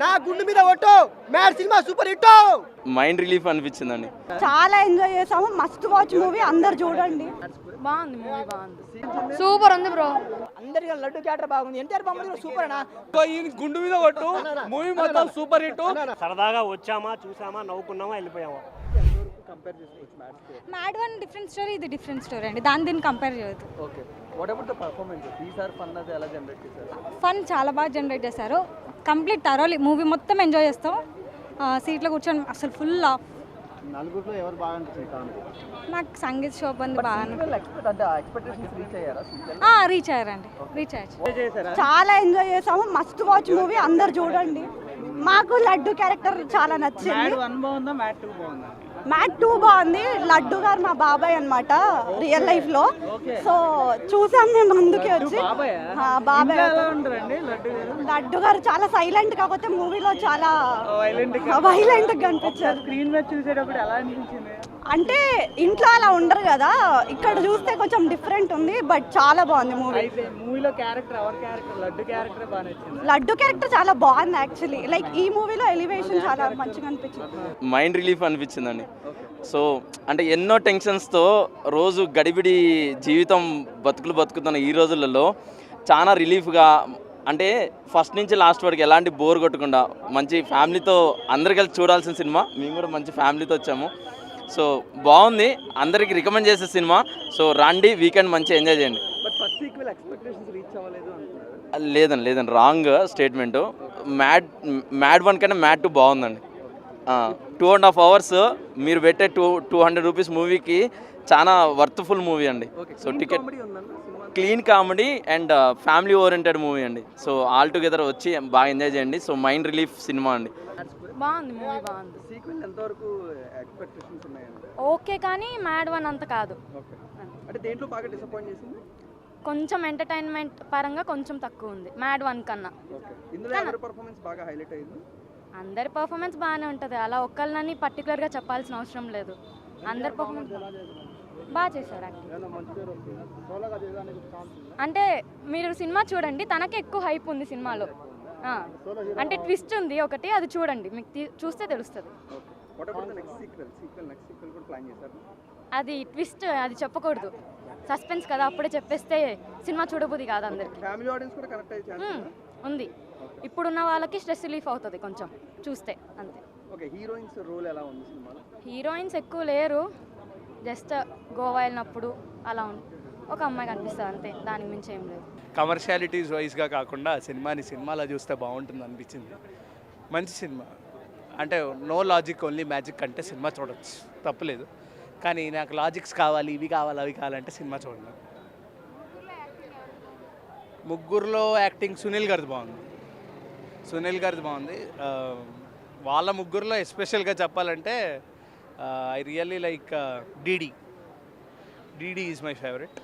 నా గుండు మీద ఒట్టు mad cinema super hit. Mind relief అనిపించిందండి. చాలా ఎంజాయ్ చేసాము. మస్ట్ వాచ్ మూవీ, అందరు చూడండి. బాగుంది మూవీ, బాగుంది, సూపర్ ఉంది బ్రో. అందరికీ లడ్డు క్యారెక్టర్ బాగుంది. ఎన్టీఆర్ బొమ్మ సూపర్ అన్నా. గుండు మీద కొట్టు మూవీ మొత్తం సూపర్ హిట్. సరదాగా వచ్చామా, చూసామా, నవ్వుకున్నామా, వెళ్ళిపోయామా. మ్యాడ్ వన్ డిఫరెంట్ స్టోరీ, ఇది డిఫరెంట్ స్టోరీ అండి, దీన్ని కంపేర్ చేయొద్దు. Okay, what about the performance? ఈసారి ఫన్ అది ఎలా జనరేట్ చేశారు? ఫన్ చాలా బాగా జనరేట్ చేశారు. కంప్లీట్ థరోలీ మూవీ మొత్తం ఎంజాయ్ చేస్తాం. సీట్లో కూర్చొని అసలు ఫుల్ ఆఫ్. నలుగురిలో ఎవరు బాగా అనిపించింది? నాకు సంగీత్ శోభన్ బాగా రీచ్ అయ్యారండి, రీచ్ అయ్యారు. చాలా ఎంజాయ్ చేసాము. మస్ట్ వాచ్ మూవీ, అందరు చూడండి. మాకు లడ్డు క్యారెక్టర్ చాలా నచ్చింది. మ్యాట్ 2 బాగుంది. లడ్డు గారు మా బాబాయ్ అన్నమాట రియల్ లైఫ్ లో. సో చూసాం మేము అందుకే వచ్చి. బాబాయ్ లడ్డు గారు చాలా సైలెంట్, కాకపోతే మూవీలో చాలా వైలెంట్ గా కనిపించారు. స్క్రీన్ మీద చూసేటప్పుడు ఎలా అనిపించింది? అంటే ఇంట్లో అలా ఉండరు కదా, ఇక్కడ చూస్తే కొంచెం డిఫరెంట్ ఉంది. బట్ చాలా బాగుంది మూవీ. మూవీలో క్యారెక్టర్, ఎవరి క్యారెక్టర్? లడ్డు క్యారెక్టర్ బాగా నచ్చింది. లడ్డు క్యారెక్టర్ చాలా బాగుంది యాక్చువల్లీ. లైక్ ఈ మూవీలో ఎలివేషన్ చాలా మంచిగా అనిపించింది. మైండ్ రిలీఫ్ అనిపించిందండి. సో అంటే ఎన్నో టెన్షన్స్తో రోజు గడిబిడి జీవితం బతుకుతున్న ఈ రోజులలో చాలా రిలీఫ్గా, అంటే ఫస్ట్ నుంచి లాస్ట్ వరకు ఎలాంటి బోర్ కొట్టకుండా మంచి ఫ్యామిలీతో అందరు కలిసి చూడాల్సిన సినిమా. మేము కూడా మంచి ఫ్యామిలీతో వచ్చాము. సో బాగుంది, అందరికి రికమెండ్ చేసే సినిమా. సో రండి, వీకెండ్ మంచిగా ఎంజాయ్ చేయండి. లేదండి రాంగ్ స్టేట్మెంటు. మ్యాడ్ 1 కన్నా మ్యాడ్ 2 బాగుందండి. 2.5 hours మీరు పెట్టే 200 రూపీస్ మూవీకి చాలా వర్త్ఫుల్ మూవీ అండి. So ticket clean comedy and family oriented movie అండి. సో ఆల్ టుగెదర్ వచ్చి బాగా ఎంజాయ్ చేయండి. సో మైండ్ రిలీఫ్ సినిమా అండి. బాగుంది మూవీ, బాగుంది. సీక్వెల్ ఎంతవరకు ఎక్స్పెక్టేషన్స్ ఉన్నాయండి? ఓకే, కానీ మ్యాడ్ వన్ అంత కాదు. అంటే దేంట్లో బాగా డిసప్పాయింట్ చేసింది? కొంచెం ఎంటర్టైన్మెంట్ పరంగా కొంచెం తక్కువ ఉంది మ్యాడ్ వన్ కన్నా. ఇందులో ఎవరి పర్ఫార్మెన్స్ బాగా హైలైట్ అయింది? అందరి పర్ఫార్మెన్స్ బాగానే ఉంటుంది, అలా ఒక్కళ్ళని పర్టికులర్గా చెప్పాల్సిన అవసరం లేదు. అందరి పర్ఫార్మెన్స్ బాగా చేశారు. అంటే మీరు సినిమా చూడండి, తనకే ఎక్కువ హైప్ ఉంది సినిమాలో. అంటే ట్విస్ట్ ఉంది ఒకటి, అది చూడండి, మీకు చూస్తే తెలుస్తుంది. అది ట్విస్ట్, అది చెప్పకూడదు, సస్పెన్స్ కదా, అప్పుడే చెప్పేస్తే సినిమా చూడబుద్ది కాదు అందరికి. ఉంది, ఇప్పుడున్న వాళ్ళకి స్ట్రెస్ రిలీఫ్ అవుతుంది కొంచెం చూస్తే, అంతే. హీరోయిన్స్ ఎక్కువ లేరు, జస్ట్ గోవా వెళ్ళినప్పుడు అలా ఉంది, ఒక అమ్మాయి కనిపిస్తుంది అంతే, దానికి మించి ఏం లేదు. కమర్షియాలిటీస్ వైజ్గా కాకుండా సినిమాలో చూస్తే బాగుంటుంది అనిపించింది. మంచి సినిమా, అంటే నో లాజిక్ ఓన్లీ మ్యాజిక్ అంటే సినిమా చూడొచ్చు, తప్పులేదు. కానీ నాకు లాజిక్స్ కావాలి, ఇవి కావాలి, అవి కావాలంటే సినిమా చూడండి. ముగ్గురులో యాక్టింగ్ సునీల్ గారిది బాగుంది. వాళ్ళ ముగ్గురులో ఎస్పెషల్గా చెప్పాలంటే I really like DD is my favourite.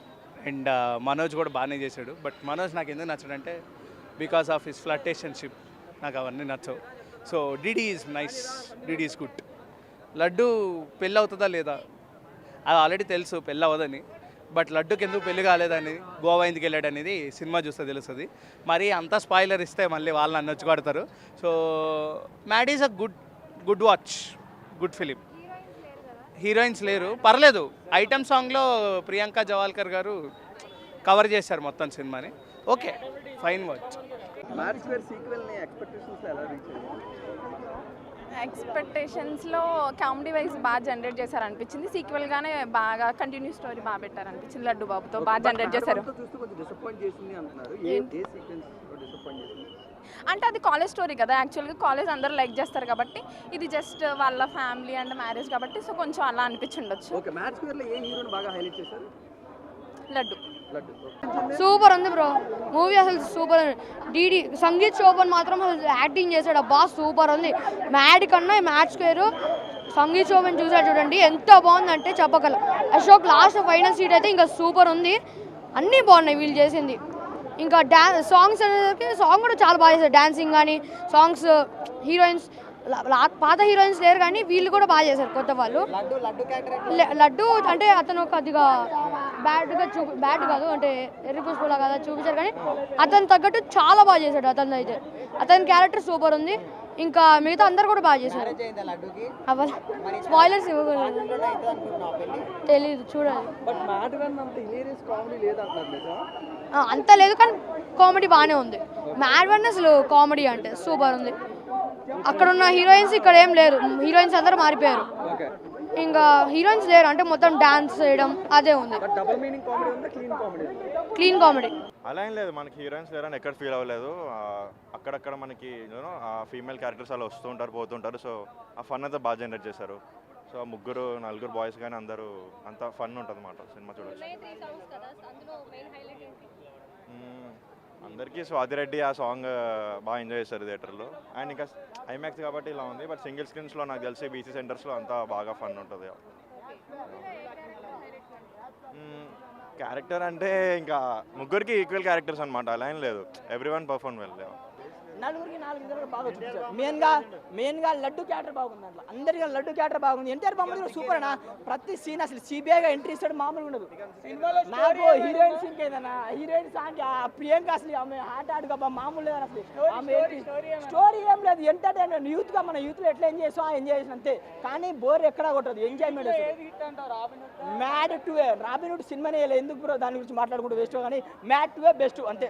And Manoj కూడా బాగానే చేశాడు. బట్ మనోజ్ నాకు ఎందుకు నచ్చడంటే బికాస్ ఆఫ్ హిస్ ఫ్లర్టేషన్షిప్, నాకు అవన్నీ నచ్చవు. So DD is nice, DD is good. Laddu పెళ్ళి అవుతుందా లేదా అది ఆల్రెడీ తెలుసు, పెళ్ళి అవ్వదని. బట్ లడ్డుకి ఎందుకు పెళ్లి కాలేదని, గోవా ఎందుకు వెళ్ళాడు అనేది సినిమా చూస్తే తెలుస్తుంది. మరి అంత స్పాయిలర్ ఇస్తే మళ్ళీ వాళ్ళని అన్నొచ్చి కొడతారు. So mad is a good watch, good film. Heroines లేరు, పర్లేదు. ఐటమ్ సాంగ్లో ప్రియాంక జవాల్కర్ గారు కవర్ చేశారు మొత్తం సినిమాని. Okay, fine watch. ఎక్స్పెక్టేషన్స్లో కామెడీ వైజ్ బాగా జనరేట్ చేశారు అనిపించింది. సీక్వెల్గానే బాగా కంటిన్యూ స్టోరీ బాగా పెట్టారు అనిపించింది. లడ్డు బాబుతో బాగా జనరేట్ చేశారు. అంటే అది కాలేజ్ స్టోరీ కదా, యాక్చువల్గా కాలేజ్ అందరూ లైక్ చేస్తారు కాబట్టి, ఇది జస్ట్ వాళ్ళ ఫ్యామిలీ అండ్ మ్యారేజ్ కాబట్టి, సో కొంచెం అలా అనిపించిండొచ్చు. లడ్డు సూపర్ ఉంది బ్రో మూవీ, అసలు సూపర్. డీడీ సంగీత్ శోభన్ మాత్రం అసలు యాక్టింగ్ చేశాడు, అబ్బా సూపర్ ఉంది. మ్యాడ్ కన్నా మ్యాడ్ స్క్వేర్ సంగీత్ శోభన్ చూసాడు చూడండి, ఎంత బాగుందంటే చెప్పగల. అశోక్ లాస్ట్ ఫైనల్ సీట్ అయితే ఇంకా సూపర్ ఉంది. అన్నీ బాగున్నాయి వీళ్ళు చేసింది. ఇంకా సాంగ్స్ అనేది, సాంగ్ కూడా చాలా బాగా చేశారు. డాన్సింగ్ కానీ సాంగ్స్, హీరోయిన్స్ పాత హీరోయిన్స్ లేరు కానీ వీళ్ళు కూడా బాగా చేశారు కొత్త వాళ్ళు. లడ్డు అంటే అతను కొద్దిగా బ్యాడ్ కాదు, అంటే ఎర్రి పుష్పలా కదా చూపించారు, కానీ అతను తగ్గట్టు చాలా బాగా చేశాడు. అతను అయితే అతని క్యారెక్టర్ సూపర్ ఉంది. ఇంకా మిగతా అందరు కూడా బాగా చేశారు. అవ్వాలి స్పాయిలర్స్ ఇవ్వకూడదు, తెలీదు, చూడాలి. బట్ మ్యాట్ వన్ అంత హిలేరియస్ కామెడీ లేదంటున్నారు నిజం? అంత లేదు కానీ కామెడీ బాగానే ఉంది. మ్యాడ్ వన్ అసలు కామెడీ అంటే సూపర్ ఉంది. అక్కడ ఉన్న హీరోయిన్స్ ఇక్కడ ఏం లేరు, హీరోయిన్స్ అందరూ మారిపోయారు. ఓకే, ఇంకా హీరోయిన్స్ లేరు అంటే మొత్తం డాన్స్ చేయడం అదే ఉంది. బట్ డబుల్ మీనింగ్ కామెడీ ఉందా, క్లీన్ కామెడీ? Clean comedy. అలా ఏం లేదు, మనకి హీరోయిన్స్ లేరని ఎక్కడ ఫీల్ అవ్వలేదు. అక్కడక్కడ మనకి ఫీమేల్ క్యారెక్టర్స్ అలా వస్తూ ఉంటారు, పోతుంటారు. సో ఆ ఫన్ అంతా బాగా జనరేట్ చేశారు. సో ఆ ముగ్గురు నలుగురు బాయ్స్ కానీ అందరూ అంతా ఫన్ ఉంటుంది అన్నమాట సినిమా చూడొచ్చు. అందరికీ స్వాతిరెడ్డి ఆ సాంగ్ బాగా ఎంజాయ్ చేశారు థియేటర్లో. అండ్ ఇంకా ఐమాక్స్ కాబట్టి ఇలా ఉంది. బట్ సింగిల్ స్క్రీన్స్లో నాకు తెలిసి బీసీ సెంటర్స్లో అంతా బాగా ఫన్ ఉంటుంది. క్యారెక్టర్ అంటే ఇంకా ముగ్గురికి ఈక్వల్ క్యారెక్టర్స్ అనమాట, అలా ఏం లేదు. Everyone perform well. నలుగురికి 4 విధాలుగా బాగా చూపించారు. మెయిన్గా లడ్డు క్యారెక్టర్ బాగుంది. దాంట్లో అందరికీ లడ్డు క్యారెక్టర్ బాగుంది. ఎన్టీఆర్ బొమ్మ సూపర్ అన్న. ప్రతి సీన్ అసలు సిబిఐగా ఎంట్రీ ఇస్తాడు, మామూలుగా ఉండదు. నాకు హీరోయిన్ సీన్ ఏదన్నా హీరోయిన్ సాంగ్ ప్రియాంక అసలు ఆమె ఆట మామూలు లేదని అసలు ఆమె స్టోరీ ఏం లేదు. ఎంటర్టైన్మెంట్ యూత్గా మన యూత్లో ఎట్లా ఎంజాయ్ చేస్తాం ఎంజాయ్ చేసిన అంతే. కానీ బోర్ ఎక్కడా కొట్టదు, ఎంజాయ్మెంట్. మ్యాడ్ 2 రాబిన్హుడ్ సినిమానే ఎందుకు బ్రో దాని గురించి మాట్లాడుకుంటూ వేస్ట్. కానీ మ్యాడ్ 2 బెస్ట్ అంతే.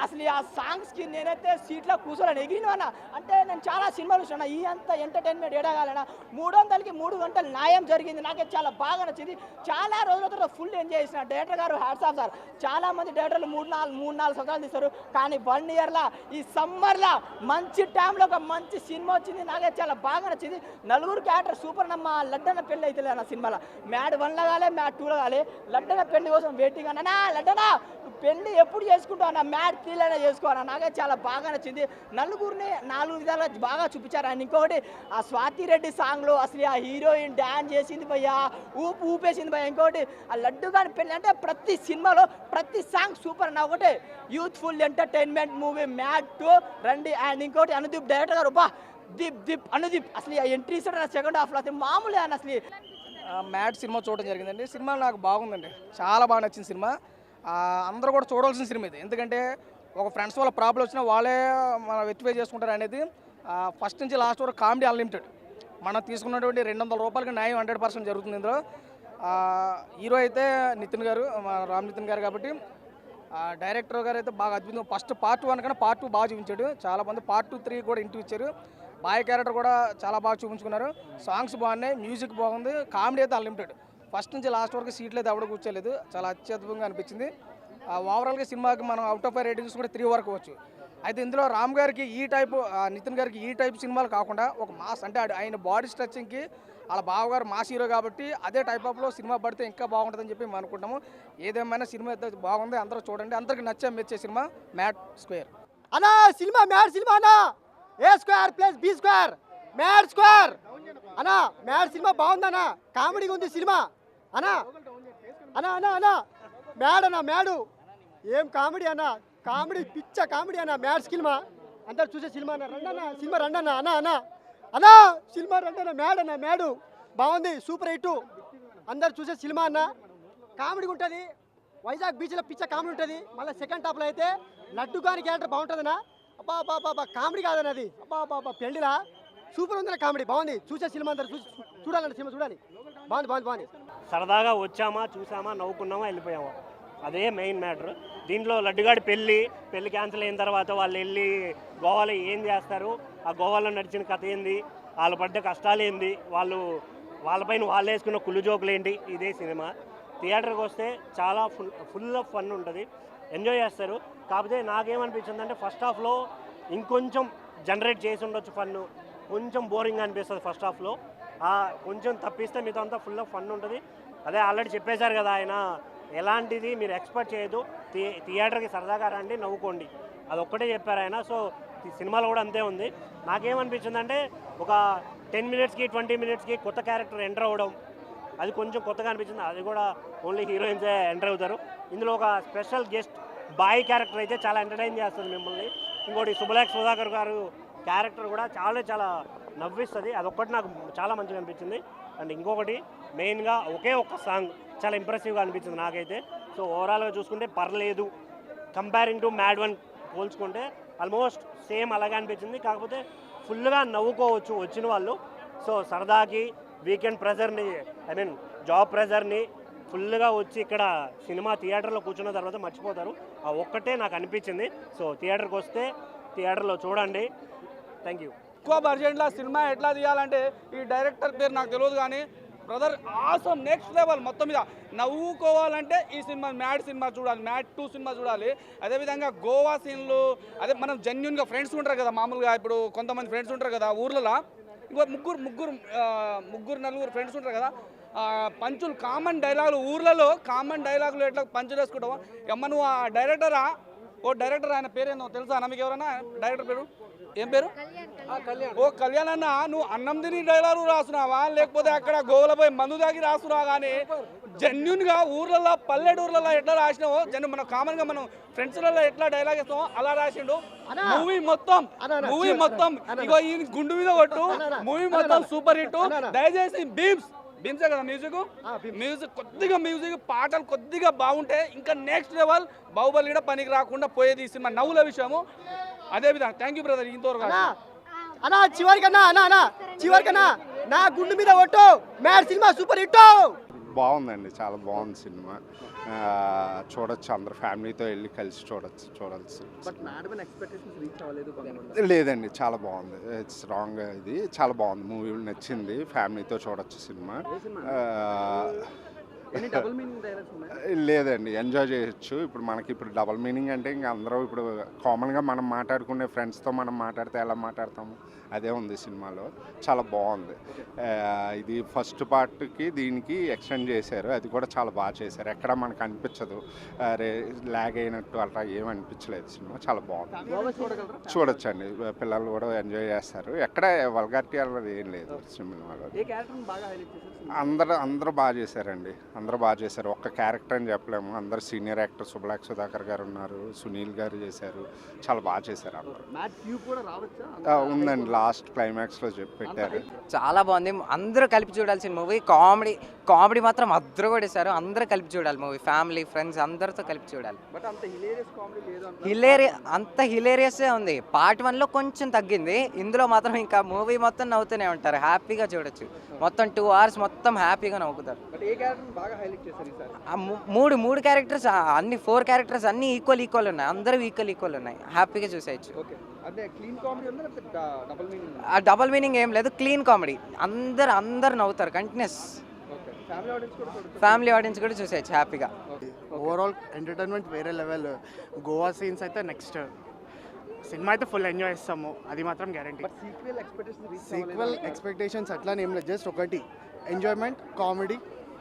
అసలు ఆ సాంగ్స్కి నేనైతే సీట్లో కూర్చోలేను, ఎగిరినవన్నా. అంటే నేను చాలా సినిమాలు చూసాను, ఈ అంత ఎంటర్టైన్మెంట్ ఏడాగాలన్నా 300కి 3 గంటలు న్యాయం జరిగింది. నాకైతే చాలా బాగా నచ్చింది. చాలా రోజుల తర్వాత ఫుల్ ఎంజాయ్ చేసిన డైరెక్టర్ గారు హ్యాట్స్ ఆఫ్ సార్. చాలా మంది డైరెక్టర్లు 3-4 సంవత్సరాలు తీస్తారు, కానీ 1 ఇయర్లా ఈ సమ్మర్లో మంచి టైంలో ఒక మంచి సినిమా వచ్చింది. నాకైతే చాలా బాగా నచ్చింది. నలుగురు క్యారెక్టర్ సూపర్. నమ్మ లడ్డన పెళ్ళి అయితే నా సినిమాలో మ్యాడ్ 1లో కాలే, మ్యాడ్ 2లో కాలే. లడ్డన పెళ్లి కోసం వెయిటింగ్ అన్నా. లడ్డనా పెళ్ళి ఎప్పుడు చేసుకుంటావు అన్న, మ్యాడ్ 3లోనే చేసుకోవాలన్నా. నాకైతే చాలా బాగా నచ్చింది. నలుగురిని 4 విధాలుగా బాగా చూపించారు. అండ్ ఇంకొకటి ఆ స్వాతిరెడ్డి సాంగ్లో అసలు ఆ హీరోయిన్ డ్యాన్స్ చేసింది భయ్యా, ఊపేసింది భయ్యా. ఇంకొకటి ఆ లడ్డు గారి పెళ్ళి అంటే ప్రతి సినిమాలో ప్రతి సాంగ్ సూపర్ అన్న. ఒకటి యూత్ఫుల్ ఎంటర్టైన్మెంట్ మూవీ మ్యాడ్ 2 రండి. అండ్ ఇంకోటి అనుదీప్ డైరెక్టర్ గారు దీప్ అనుదీప్ అసలు ఎంట్రీ సెకండ్ హాఫ్లో అసలు మామూలే అని. అసలు మ్యాడ్ సినిమా చూడడం జరిగిందండి. సినిమా నాకు బాగుందండి, చాలా బాగా నచ్చింది సినిమా. అందరూ కూడా చూడాల్సిన సినిమా ఇది. ఎందుకంటే ఒక ఫ్రెండ్స్ వాళ్ళ ప్రాబ్లం వచ్చినా వాళ్ళే మన వెరిఫై చేసుకుంటారు అనేది. ఫస్ట్ నుంచి లాస్ట్ వరకు కామెడీ అన్లిమిటెడ్. మనం తీసుకున్నటువంటి 200 రూపాయలకి న్యాయం 100% జరుగుతుంది ఇందులో. హీరో అయితే నితిన్ గారు, రామ్ నితిన్ గారు కాబట్టి. డైరెక్టర్ గారు అయితే బాగా అద్భుతం. ఫస్ట్ పార్ట్ 1 కన్నా పార్ట్ 2 బాగా చూపించాడు. చాలామంది పార్ట్ 2, 3 కూడా ఇంటికి ఇచ్చారు. బాయ్ క్యారెక్టర్ కూడా చాలా బాగా చూపించుకున్నారు. సాంగ్స్ బాగున్నాయి, మ్యూజిక్ బాగుంది, కామెడీ అయితే అన్లిమిటెడ్. ఫస్ట్ నుంచి లాస్ట్ వరకు సీట్లు అయితే ఎవడ కూర్చోలేదు, చాలా అత్యద్భుతంగా అనిపించింది. ఓవరాల్గా సినిమాకి మనం అవుట్ ఆఫ్ 5 రేటింగ్స్ కూడా 3 వరకు వచ్చు. అయితే ఇందులో రామ్ గారికి ఈ టైపు, నితిన్ గారికి ఈ టైప్ సినిమాలు కాకుండా ఒక మాస్ అంటే ఆయన బాడీ స్ట్రెచ్చింగ్కి వాళ్ళ బావగారు మాస్ హీరో కాబట్టి అదే టైప్ ఆఫ్లో సినిమా పడితే ఇంకా బాగుంటుందని చెప్పి మేము అనుకుంటాము. ఏదేమైనా సినిమా అయితే బాగుంది, అందరూ చూడండి. అందరికి మెచ్చే సినిమా మ్యాడ్ స్క్వేర్ అన్నా. సినిమా మ్యాడ్ సినిమా అన్నా. A² + B² మ్యాడ్ స్క్వేర్ అన్నా. మ్యాడ్ సినిమా బాగుందన్నా, కామెడీగా ఉంది సినిమా అన్నా. అన్నా అన్నా అన్నా మ్యాడ్ అన్నా, మ్యాడు ఏం కామెడీ అన్నా, కామెడీ పిచ్చ కామెడీ అన్నా. మ్యాడ్ సినిమా అందరు చూసే సినిమా అన్న. రండన్నా సినిమా రండన్నా అన్నా అన్నా అన్నా సినిమా రండన్నా. మ్యాడ్ అన్నా, మ్యాడు బాగుంది, సూపర్ హిట్. అందరు చూసే సినిమా అన్న, కామెడీ ఉంటుంది. వైజాగ్ బీచ్లో పిచ్చ కామెడీ ఉంటుంది. మళ్ళీ సెకండ్ హాఫ్లో అయితే లడ్డు గారి క్యారెక్టర్ బాగుంటుందన్నా. అబ్బా అబ్బా అబ్బా కామెడీ కాదన్న అది. అబ్బా అబ్బా అబ్బా పెళ్ళిలా సూపర్ ఉందన్న, కామెడీ బాగుంది. చూసే సినిమా అందరు చూడాలంటే సినిమా చూడాలి. బాగుంది. సరదాగా వచ్చామా, చూసామా, నవ్వుకున్నామా, వెళ్ళిపోయామా, అదే మెయిన్ మ్యాటర్. దీంట్లో లడ్డుగాడి పెళ్ళి క్యాన్సిల్ అయిన తర్వాత వాళ్ళు వెళ్ళి గోవాలో ఏం చేస్తారు, ఆ గోవాలో నడిచిన కథ ఏంది, వాళ్ళు పడ్డ కష్టాలు ఏంది, వాళ్ళపైన వాళ్ళు వేసుకున్న కుళ్ళు జోకులు ఏంటి, ఇదే సినిమా. థియేటర్కి వస్తే చాలా ఫుల్ ఆఫ్ ఫన్ ఉంటుంది, ఎంజాయ్ చేస్తారు. కాకపోతే నాకేమనిపించింది అంటే ఫస్ట్ హాఫ్లో ఇంకొంచెం జనరేట్ చేసి ఉండొచ్చు ఫన్ను. కొంచెం బోరింగ్ అనిపిస్తుంది ఫస్ట్ హాఫ్లో. కొంచెం తప్పిస్తే మీతో అంతా ఫుల్ ఆఫ్ ఫన్ ఉంటుంది. అదే ఆల్రెడీ చెప్పేశారు కదా ఆయన, ఎలాంటిది మీరు ఎక్స్పెక్ట్ చేయదు, థియేటర్కి సరదాగా రండి, నవ్వుకోండి, అదొక్కటే చెప్పారు ఆయన. సో సినిమాలో కూడా అంతే ఉంది. నాకేమనిపించిందంటే ఒక 10 మినిట్స్కి 20 మినిట్స్కి కొత్త క్యారెక్టర్ ఎంటర్ అవ్వడం, అది కొంచెం కొత్తగా అనిపించింది. అది కూడా ఓన్లీ హీరోయిన్సే ఎంటర్ అవుతారు. ఇందులో ఒక స్పెషల్ గెస్ట్ బాయ్ క్యారెక్టర్ అయితే చాలా ఎంటర్టైన్ చేస్తుంది మిమ్మల్ని. ఇంకోటి సుబ్బలేఖ సుధాకర్ గారు క్యారెక్టర్ కూడా చాలా నవ్విస్తుంది. అదొక్కటి నాకు చాలా మంచిగా అనిపించింది. అండ్ ఇంకొకటి మెయిన్గా ఒకే ఒక్క సాంగ్ చాలా ఇంప్రెసివ్గా అనిపించింది నాకైతే. సో ఓవరాల్గా చూసుకుంటే పర్లేదు. కంపేరింగ్ టు మ్యాడ్ 1 పోల్చుకుంటే ఆల్మోస్ట్ సేమ్ అలాగే అనిపించింది. కాకపోతే ఫుల్గా నవ్వుకోవచ్చు వచ్చిన వాళ్ళు. సో సరదాకి వీకెండ్ ప్రెజర్ని జాబ్ ప్రెజర్ని ఫుల్గా వచ్చి ఇక్కడ సినిమా థియేటర్లో కూర్చున్న తర్వాత మర్చిపోతారు. ఆ ఒక్కటే నాకు అనిపించింది. సో థియేటర్కి వస్తే థియేటర్లో చూడండి. Thank you. ఎక్కువ బడ్జెట్లో సినిమా ఎట్లా తీయాలంటే ఈ డైరెక్టర్ పేరు నాకు తెలియదు కానీ బ్రదర్ ఆసమ్ నెక్స్ట్ లెవెల్. మొత్తం మీద నవ్వుకోవాలంటే ఈ సినిమా మ్యాడ్ సినిమా చూడాలి, మ్యాడ్ 2 సినిమా చూడాలి. అదేవిధంగా గోవా సీన్లు, అదే మనం జెన్యున్గా ఫ్రెండ్స్ ఉంటారు కదా, మామూలుగా ఇప్పుడు కొంతమంది ఫ్రెండ్స్ ఉంటారు కదా ఊర్లలో, ఇంకో ముగ్గురు నలుగురు ఫ్రెండ్స్ ఉంటారు కదా, పంచులు కామన్ డైలాగులు, ఊర్లలో కామన్ డైలాగులు ఎట్లా పంచులు వేసుకుంటావో ఎమ్మ నువ్వు ఆ డైరెక్టరా, ఓ డైరెక్టర్ ఆయన పేరు ఏందో తెలుసా అన్న మీకు? ఎవరన్నా డైరెక్టర్ పేరు ఏం పేరు? ఓ కళ్యాణ్ అన్న, నువ్వు అన్నం తిని డైలాగు రాస్తున్నావా లేకపోతే అక్కడ గోవల పోయి మందు దాగి రాస్తున్నావా? కానీ జెన్యున్గా ఊర్లలో పల్లెటూర్లలో ఎట్లా రాసినావో మన కామన్గా మనం ఫ్రెండ్స్లలో ఎట్లా డైలాగ్ ఇస్తామో అలా రాసిండు. మూవీ మొత్తం ఇగో ఈ గుండు మీద కొట్టు, మూవీ మొత్తం సూపర్ హిట్. దయచేసి బీమ్సే కదా మ్యూజిక్ పాటలు కొద్దిగా బాగుంటే ఇంకా నెక్స్ట్ లెవెల్. బాహుబలి కూడా పనికి రాకుండా పోయేది ఈ సినిమా నవ్వుల విషయము. అదే విధంగా థ్యాంక్ యూ బ్రదర్. ఇంతవరకు అన్నా చివరికన్నా నా గుండు మీద కొట్టు, మ్యాడ్ సినిమా సూపర్ హిట్. బాగుందండి, చాలా బాగుంది సినిమా. చూడొచ్చు, అందరు ఫ్యామిలీతో వెళ్ళి కలిసి చూడాల్సి. లేదండి, చాలా బాగుంది. ఇట్స్ రాంగ్, ఇది చాలా బాగుంది. మూవీ నచ్చింది, ఫ్యామిలీతో చూడొచ్చు సినిమా. లేదండి, ఎంజాయ్ చేయొచ్చు. ఇప్పుడు డబుల్ మీనింగ్ అంటే ఇంకా అందరూ ఇప్పుడు కామన్గా మనం మాట్లాడుకునే ఫ్రెండ్స్తో మనం మాట్లాడితే ఎలా మాట్లాడతాము అదే ఉంది సినిమాలో. చాలా బాగుంది. ఇది ఫస్ట్ పార్ట్కి దీనికి ఎక్స్టెండ్ చేశారు, అది కూడా చాలా బాగా చేశారు. ఎక్కడ మనకు అనిపించదు లాగ్ అయినట్టు అట్లా ఏమి అనిపించలేదు. సినిమా చాలా బాగుంది, చూడొచ్చండి. పిల్లలు కూడా ఎంజాయ్ చేస్తారు. ఎక్కడ వల్గారిటీ అన్నది ఏం లేదు సినిమాలో. అందరూ బాగా చేశారండి, అందరూ బాగా చేశారు. ఒక్క క్యారెక్టర్ అని చెప్పలేము, అందరు సీనియర్ యాక్టర్. సుబ్లాక్ సుధాకర్ గారు ఉన్నారు, సునీల్ గారు చేశారు, చాలా బాగా చేశారు అందరూ. ఉందండి, లాస్ట్ క్లైమాక్స్లో పెట్టారు. చాలా బాగుంది, అందరూ కలిపి చూడాల్సిన మూవీ. కామెడీ మాత్రం అద్దరు కూడా ఇస్తారు. అందరూ కలిపి చూడాలి మూవీ, ఫ్యామిలీ ఫ్రెండ్స్ అందరితో కలిపి చూడాలి. అంత హిలేరియస్గా ఉంది. పార్ట్ 1లో కొంచెం తగ్గింది, ఇందులో మాత్రం ఇంకా మూవీ మొత్తం నవ్వుతూనే ఉంటారు. హ్యాపీగా చూడొచ్చు, మొత్తం 2 hours మొత్తం హ్యాపీగా నవ్వుతారు. మూడు క్యారెక్టర్స్, అన్ని 4 క్యారెక్టర్స్ అన్ని ఈక్వల్ ఉన్నాయి. అందరూ ఈక్వల్ ఉన్నాయి, హ్యాపీగా చూసేయచ్చు. డబుల్ మీనింగ్ ఏం లేదు, క్లీన్ కామెడీ. అందరు నవ్వుతారు కంటిన్యూస్. ఫ్యామిలీ ఆడియన్స్ కూడా చూసేయచ్చు హ్యాపీగా. ఓవరాల్ ఎంటర్టైన్మెంట్ వేరే లెవెల్. గోవా సీన్స్ అయితే నెక్స్ట్. సినిమా అయితే ఫుల్ ఎంజాయ్ చేస్తాము, అది మాత్రం గ్యారంటీ. సీక్వెల్ ఎక్స్పెక్టేషన్స్ అట్లానే ఏం లేదు, జస్ట్ ఒకటి enjoyment, comedy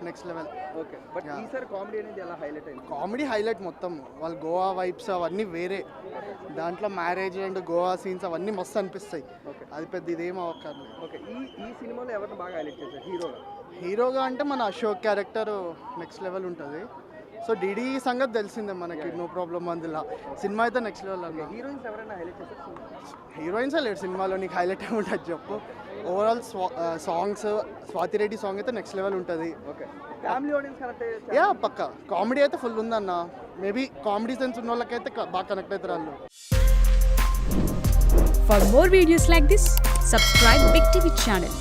next level. Okay, but ఈసారి కామెడీ అనేది ఎలా హైలైట్ అయింది? కామెడీ హైలైట్ మొత్తం. వాళ్ళు గోవా వైబ్స్ అవన్నీ వేరే, దాంట్లో మ్యారేజ్ అండ్ గోవా సీన్స్ అవన్నీ మస్తు అనిపిస్తాయి. అది పెద్ద ఇదేం అవ్వక్కర్లేదు. ఓకే, ఈ సినిమాలో ఎవరిని బాగా హైలైట్ చేశారు హీరోగా అంటే మన అశోక్ క్యారెక్టర్ నెక్స్ట్ లెవెల్ ఉంటుంది. సో డీడీ సంగతి తెలిసిందే మనకి, నో ప్రాబ్లం. అందులో సినిమా అయితే నెక్స్ట్ లెవెల్ అన్న. హీరోయిన్స్ ఎవరైనా హైలైట్ చేశారు? హీరోయిన్సే లేడు సినిమాలో, నీకు హైలైట్ ఏముంటుంది చెప్పు. Overall songs, Swathi Reddy song అయితే నెక్స్ట్ లెవెల్ ఉంటుంది. ఫ్యామిలీ ఆడియన్స్ కనెక్ట్ యా పక్క. కామెడీ అయితే ఫుల్ ఉందన్న. మేబీ కామెడీ సెన్స్ ఉన్న వాళ్ళకైతే బాగా కనెక్ట్ అవుతారు వాళ్ళు. For more videos like this, subscribe Big TV channel.